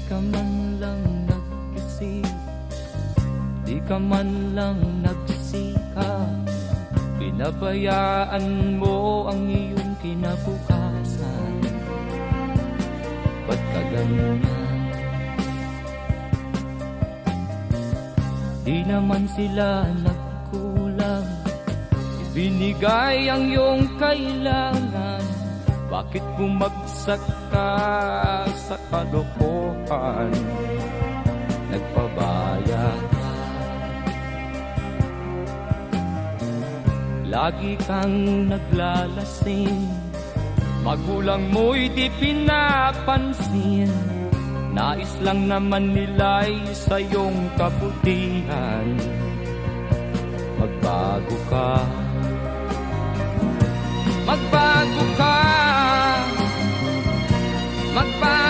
ka man lang nag-isip, di ka man lang nagsikap, pinabayaan mo ang iyong kinabukasan. Ba't ka ganyan? Di naman sila nagkulang, ibinigay ang iyong kailangan. Bakit bumagsak ka sa kalokohan? Nagpabaya ka, lagi kang naglalasing, magulang mo'y di pinapansin. Nais lang naman nila'y sa iyong kabutihan. Magbago ka, magbago ka, magbago